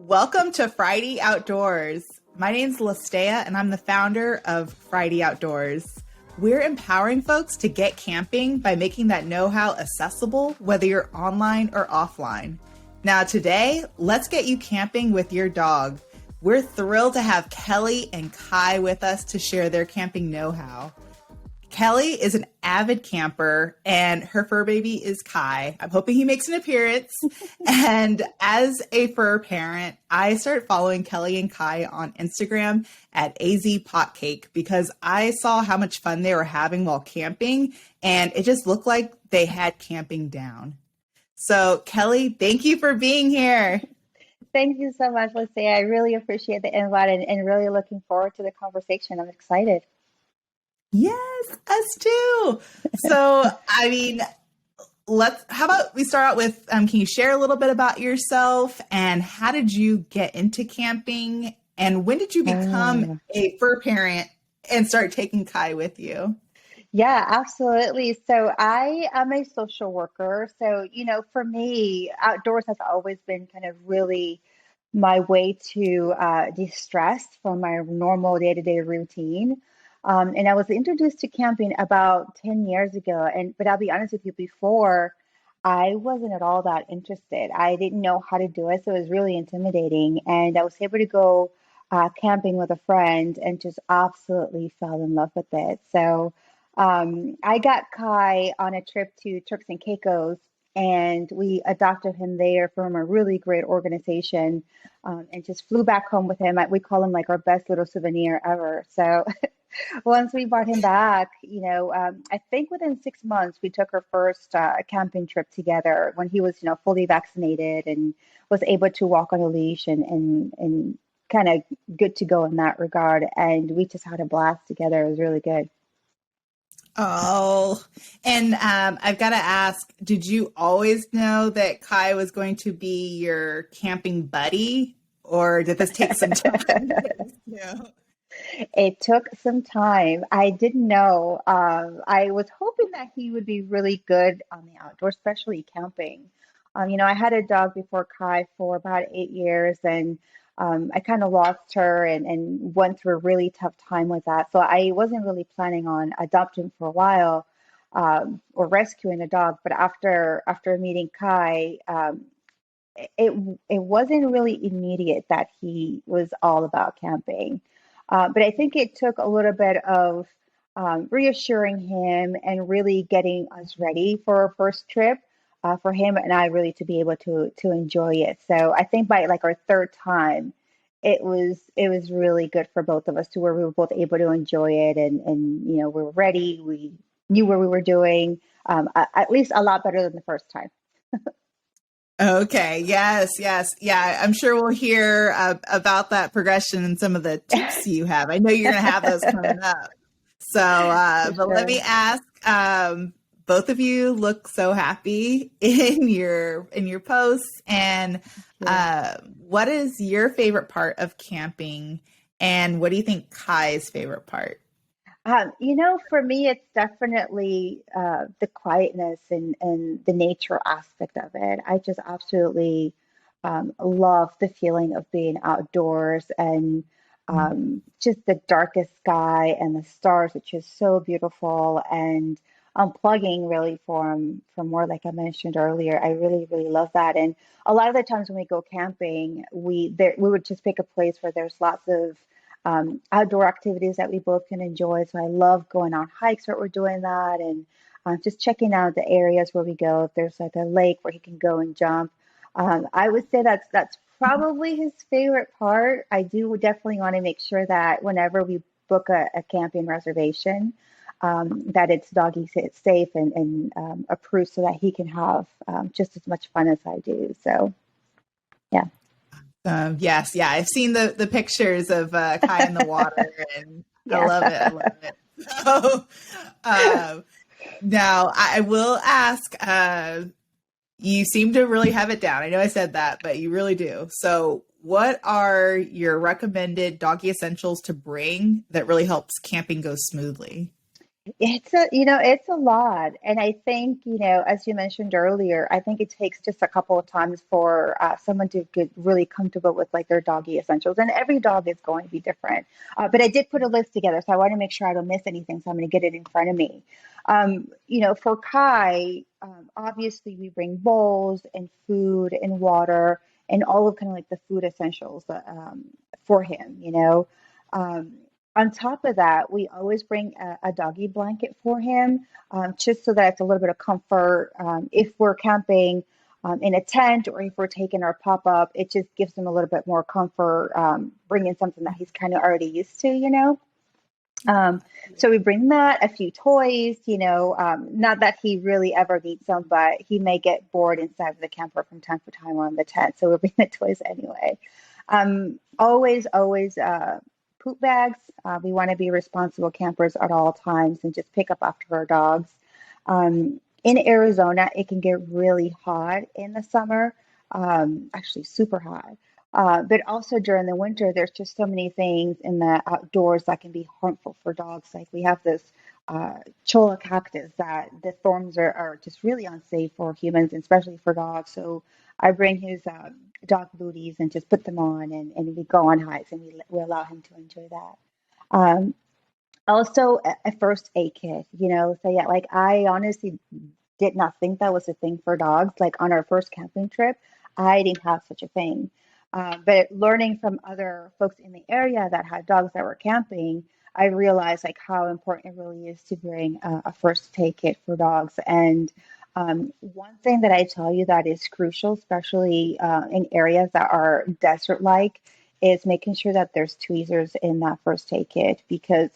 Welcome to Fridie Outdoors. My name's Lestarya, and I'm the founder of Fridie Outdoors. We're empowering folks to get camping by making that know-how accessible, whether you're online or offline. Now today, let's get you camping with your dog. We're thrilled to have Kelly and Kai with us to share their camping know-how. Kelly is an avid camper and her fur baby is Kai. I'm hoping he makes an appearance. And as a fur parent, I started following Kelly and Kai on Instagram at AZ Potcake because I saw how much fun they were having while camping, and it just looked like they had camping down. So Kelly, thank you for being here. Thank you so much, Lucy. I really appreciate the invite and really looking forward to the conversation. I'm excited. Yes, us too. So, how about we start out with, can you share a little bit about yourself and how did you get into camping and when did you become a fur parent and start taking Kai with you? Yeah, absolutely. So I am a social worker. So, for me, outdoors has always been kind of really my way to de-stress from my normal day-to-day routine. And I was introduced to camping about 10 years ago. But I'll be honest with you, before I wasn't at all that interested. I didn't know how to do it, so it was really intimidating. And I was able to go camping with a friend and just absolutely fell in love with it. So I got Kai on a trip to Turks and Caicos, and we adopted him there from a really great organization, and just flew back home with him. We call him like our best little souvenir ever. So once we brought him back, I think within 6 months, we took our first camping trip together when he was, fully vaccinated and was able to walk on a leash and kind of good to go in that regard. And we just had a blast together. It was really good. Oh, and I've got to ask, did you always know that Kai was going to be your camping buddy, or did this take some time? Yeah. It took some time. I didn't know. I was hoping that he would be really good on the outdoors, especially camping. I had a dog before Kai for about 8 years, and I kind of lost her and went through a really tough time with that. So I wasn't really planning on adopting for a while, or rescuing a dog. But after meeting Kai, it it wasn't really immediate that he was all about camping. But I think it took a little bit of reassuring him and really getting us ready for our first trip, for him and I really to be able to enjoy it. So I think by like our third time, it was really good for both of us to where we were both able to enjoy it and we were ready. We knew what we were doing, at least a lot better than the first time. Okay. Yes. Yes. Yeah. I'm sure we'll hear about that progression and some of the tips you have. I know you're going to have those coming up. So, but let me ask, both of you look so happy in your posts. And what is your favorite part of camping? And what do you think Kai's favorite part? For me, it's definitely the quietness and the nature aspect of it. I just absolutely love the feeling of being outdoors and just the darkest sky and the stars, which is so beautiful, and unplugging really from work, like I mentioned earlier. I really, really love that. And a lot of the times when we go camping, we would just pick a place where there's lots of outdoor activities that we both can enjoy. So I love going on hikes where we're doing that and just checking out the areas where we go. If there's like a lake where he can go and jump, I would say that's probably his favorite part. I do definitely want to make sure that whenever we book a camping reservation, that it's doggy safe and approved so that he can have just as much fun as I do. So, yeah. Yes, yeah, I've seen the pictures of Kai in the water, and I Yeah. love it. I love it. So, now I will ask. You seem to really have it down. I know I said that, but you really do. So, what are your recommended doggy essentials to bring that really helps camping go smoothly? It's a lot. And I think, as you mentioned earlier, I think it takes just a couple of times for someone to get really comfortable with like their doggy essentials. And every dog is going to be different. But I did put a list together, so I want to make sure I don't miss anything. So I'm going to get it in front of me. For Kai, obviously we bring bowls and food and water and all of kind of like the food essentials for him. Um, on top of that, we always bring a doggy blanket for him, just so that it's a little bit of comfort. If we're camping in a tent or if we're taking our pop up, it just gives him a little bit more comfort, bringing something that he's kind of already used to. So we bring that, a few toys, not that he really ever needs them, but he may get bored inside of the camper from time to time or in the tent. So we bring the toys anyway. Always, poop bags. We want to be responsible campers at all times and just pick up after our dogs. In Arizona, it can get really hot in the summer, actually super hot. But also during the winter, there's just so many things in the outdoors that can be harmful for dogs. Like we have this cholla cactus that the thorns are just really unsafe for humans, and especially for dogs. So I bring his dog booties and just put them on, and we go on hikes and we allow him to enjoy that. Um, Also, a first aid kit, so yeah, like I honestly did not think that was a thing for dogs. Like on our first camping trip, I didn't have such a thing. But learning from other folks in the area that had dogs that were camping, I realized like how important it really is to bring a first aid kit for dogs. And one thing that I tell you that is crucial, especially in areas that are desert-like, is making sure that there's tweezers in that first aid kit because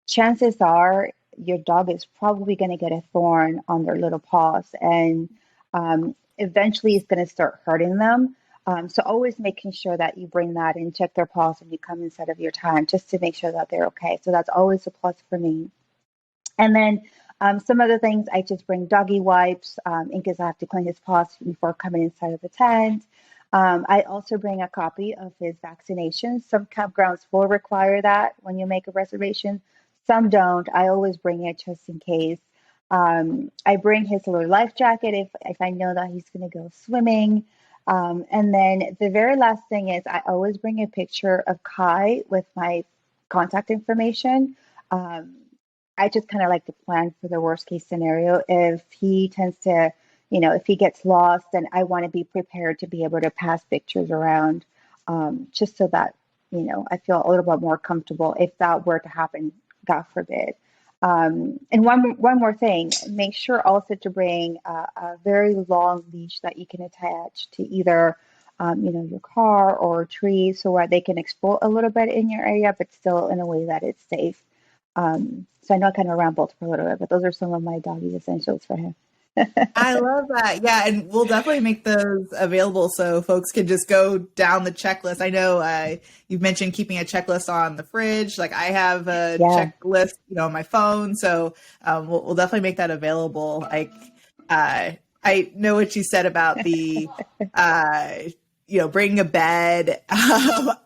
chances are your dog is probably going to get a thorn on their little paws and eventually it's going to start hurting them. So always making sure that you bring that and check their paws when you come inside of your tent just to make sure that they're okay. So that's always a plus for me. And then some other things, I just bring doggy wipes in case I have to clean his paws before coming inside of the tent. I also bring a copy of his vaccinations. Some campgrounds will require that when you make a reservation. Some don't. I always bring it just in case. I bring his little life jacket if I know that he's going to go swimming. And then the very last thing is I always bring a picture of Kai with my contact information. Um, I just kind of like to plan for the worst case scenario. If he tends to, if he gets lost, then I want to be prepared to be able to pass pictures around, just so that, I feel a little bit more comfortable if that were to happen, God forbid. And one more thing, make sure also to bring a very long leash that you can attach to either, your car or a tree, so where they can explore a little bit in your area, but still in a way that it's safe. So I know I kind of rambled for a little bit, but those are some of my doggy essentials for him. I love that. Yeah, and we'll definitely make those available so folks can just go down the checklist. I know you've mentioned keeping a checklist on the fridge. Like I have a Yeah, checklist, on my phone. So we'll definitely make that available. Like I know what you said about the, uh, bringing a bed. I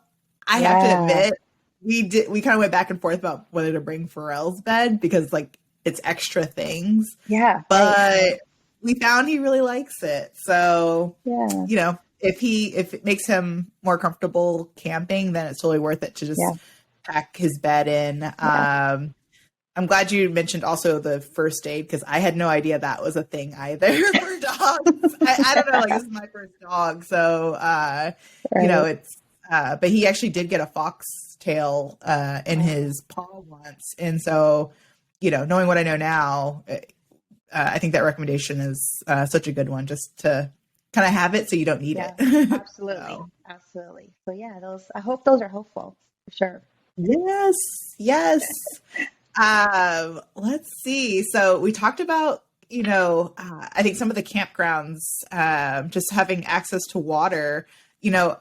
have to yeah, admit, we kind of went back and forth about whether to bring Pharrell's bed because like it's extra things, yeah, right. but we found he really likes it. So, Yeah, if it makes him more comfortable camping, then it's totally worth it to just yeah, pack his bed in. yeah, I'm glad you mentioned also the first aid because I had no idea that was a thing either for dogs. I don't know, like this is my first dog, so right. it's but he actually did get a foxtail in his paw once, and so knowing what I know now, I think that recommendation is such a good one just to kind of have it so you don't need Yeah, it. absolutely, So, absolutely. So yeah, I hope those are helpful for sure. yes, yes. Let's see. So we talked about, I think some of the campgrounds just having access to water. You know,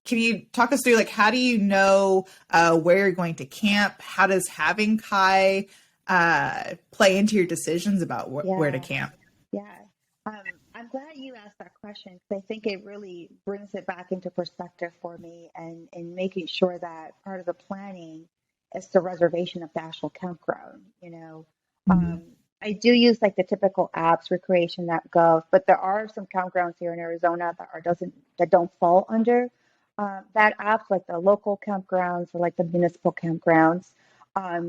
can you talk us through like how do you know where you're going to camp? How does having Kai play into your decisions about where to Yeah, camp? yeah. Um, I'm glad you asked that question because I think it really brings it back into perspective for me and making sure that part of the planning is the reservation of the actual campground. Um, I do use like the typical apps, recreation.gov, but there are some campgrounds here in Arizona that don't fall under that app, like the local campgrounds or like the municipal campgrounds.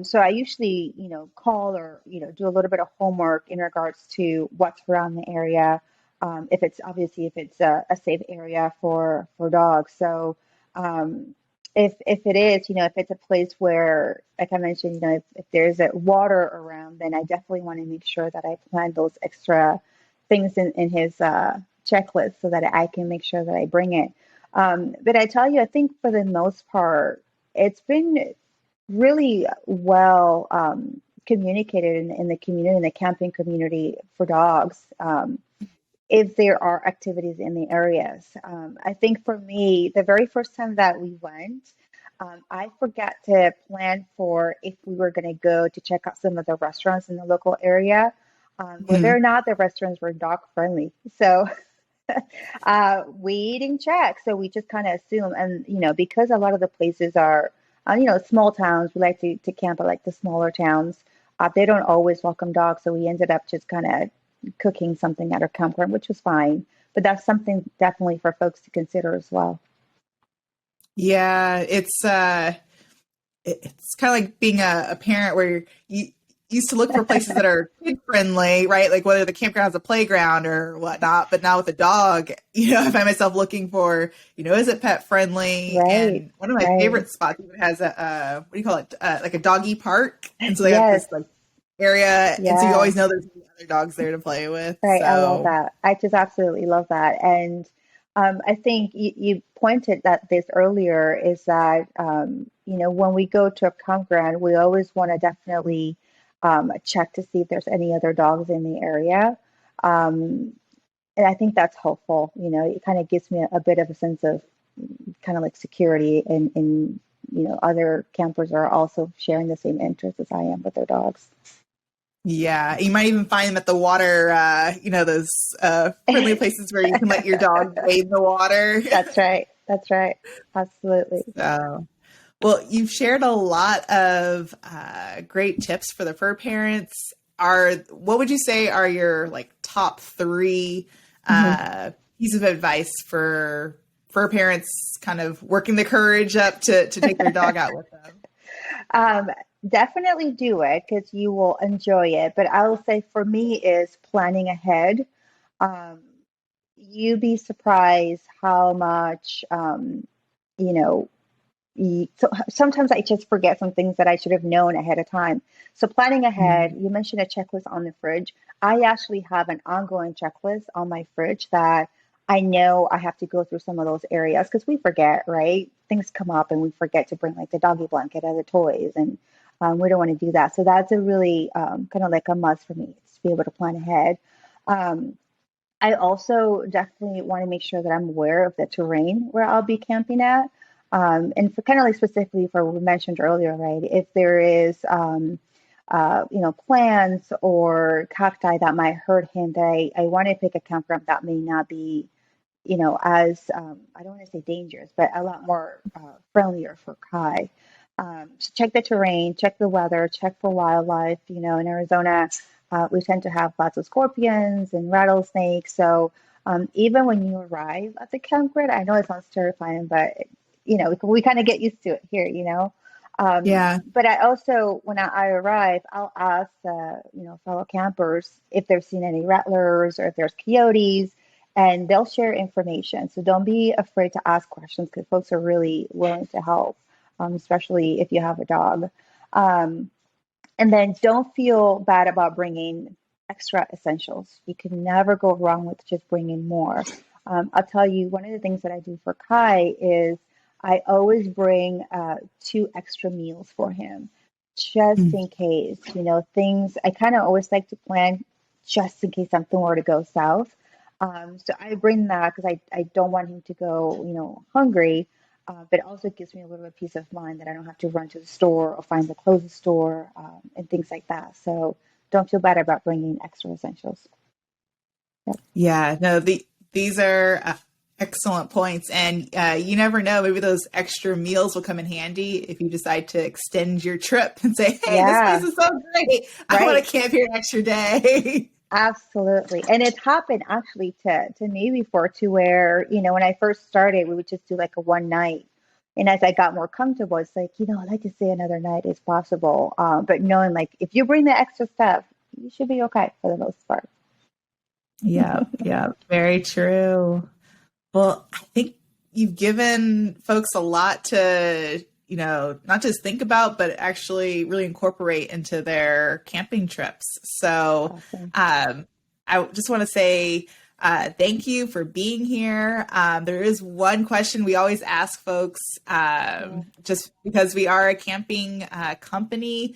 So I usually, call or do a little bit of homework in regards to what's around the area. If it's a safe area for dogs. So um, if it is, if it's a place where, like I mentioned, if there's a water around, then I definitely want to make sure that I plan those extra things in his checklist so that I can make sure that I bring it. But I tell you, I think for the most part, it's been really well communicated in the community, in the camping community for dogs. If there are activities in the areas. I think for me, the very first time that we went, I forgot to plan for if we were going to go to check out some of the restaurants in the local area. Whether Mhm. or not the restaurants were dog friendly. So we didn't check. So we just kind of assume. And, because a lot of the places are, small towns, we like to camp at like the smaller towns. They don't always welcome dogs. So we ended up just kind of cooking something at our campground, which was fine. But that's something definitely for folks to consider as well. Yeah, it's kind of like being a parent where you used to look for places that are kid friendly, right? Like whether the campground has a playground or whatnot. But now with a dog, I find myself looking for, is it pet friendly? Right, And one of my right. favorite spots even has a, what do you call it? Like a doggy park. And so they have Yes, this like area. And so you yeah. always know there's other dogs there to play with. Right, I love So that. I just absolutely love that. And I think you pointed that this earlier is that, when we go to a campground, we always want to definitely check to see if there's any other dogs in the area. Um, and I think that's helpful. It kind of gives me a bit of a sense of kind of like security and other campers are also sharing the same interests as I am with their dogs. yeah, you might even find them at the water, those friendly places where you can let your dog wade in the water. That's right. That's right. Absolutely. So, well, you've shared a lot of great tips for the fur parents. What would you say are your like top three Mhm. pieces of advice for fur parents kind of working the courage up to take their dog out with them? Um, Definitely do it because you will enjoy it. But I will say for me is planning ahead. Um, you'd be surprised how much, you know, so sometimes I just forget some things that I should have known ahead of time. So planning ahead, Mm. you mentioned a checklist on the fridge. I actually have an ongoing checklist on my fridge that I know I have to go through some of those areas because we forget, right? Things come up and we forget to bring like the doggy blanket or the toys, and we don't want to do that. So that's a really kind of like a must for me to be able to plan ahead. Um, I also definitely want to make sure that I'm aware of the terrain where I'll be camping at. And for kind of like specifically for what we mentioned earlier, right? If there is, plants or cacti that might hurt him, that I want to pick a campground that may not be, as, I don't want to say dangerous, but a lot more friendlier for Kai. So check the terrain, check the weather, check for wildlife. In Arizona, we tend to have lots of scorpions and rattlesnakes. So even when you arrive at the campground, I know it sounds terrifying, but we kind of get used to it here. Yeah. But I also, when I arrive, I'll ask, fellow campers if they've seen any rattlers or if there's coyotes, and they'll share information. So don't be afraid to ask questions because folks are really willing to help, especially if you have a dog. Um, and then don't feel bad about bringing extra essentials. You can never go wrong with just bringing more. I'll tell you, one of the things that I do for Kai is I always bring 2 extra meals for him just Mm. in case, things I kind of always like to plan just in case something were to go south. So I bring that because I don't want him to go, hungry, but it also gives me a little bit of peace of mind that I don't have to run to the store or find the closest store and things like that. So don't feel bad about bringing extra essentials. Yep. Yeah, no, these are. Excellent points. And you never know, maybe those extra meals will come in handy if you decide to extend your trip and say, hey, this place Yeah, is so great. I want right. to camp here an extra day. Absolutely. And it's happened actually to me before to where, when I first started, we would just do like a one night. And as I got more comfortable, it's like, I'd like to stay another night if possible. But knowing like if you bring the extra stuff, you should be okay for the most part. Yeah, yeah, very true. Well, I think you've given folks a lot to, not just think about, but actually really incorporate into their camping trips. So Awesome. I just want to say thank you for being here. There is one question we always ask folks, Yeah. just because we are a camping company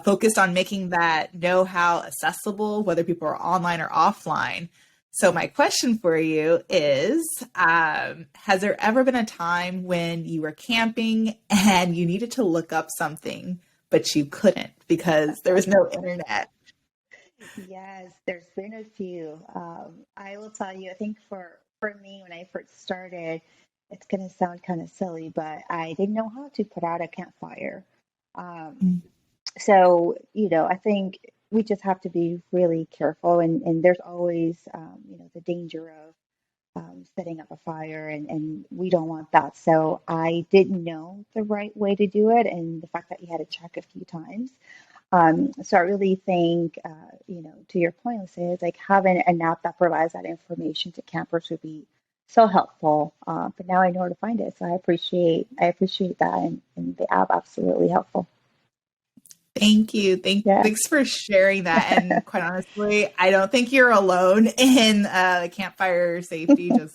focused on making that know-how accessible, whether people are online or offline. So my question for you is, has there ever been a time when you were camping and you needed to look up something, but you couldn't because there was no internet? Yes, there's been a few. I will tell you, I think for me, when I first started, it's going to sound kind of silly, but I didn't know how to put out a campfire. Um, so, I think we just have to be really careful, and there's always, the danger of setting up a fire, and we don't want that. So I didn't know the right way to do it, and the fact that you had to check a few times. So I really think, to your point, let's say, it's like having an app that provides that information to campers would be so helpful. But now I know where to find it, so I appreciate that, and the app absolutely helpful. Thank you. Yeah, Thanks for sharing that. And quite honestly, I don't think you're alone in the campfire safety, just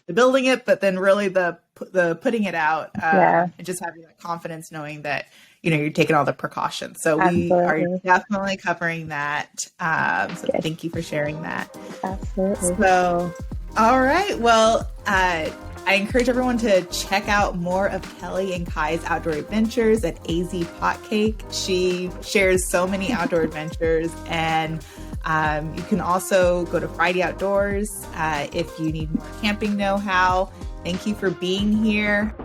the building it, but then really the putting it out yeah, and just having that confidence knowing that, you're taking all the precautions. So we are absolutely, definitely covering that. So good, thank you for sharing that. absolutely. So, all right. Well, I encourage everyone to check out more of Kelly and Kai's outdoor adventures at AZ Potcake. She shares so many outdoor adventures, and you can also go to Fridie Outdoors if you need more camping know-how. Thank you for being here.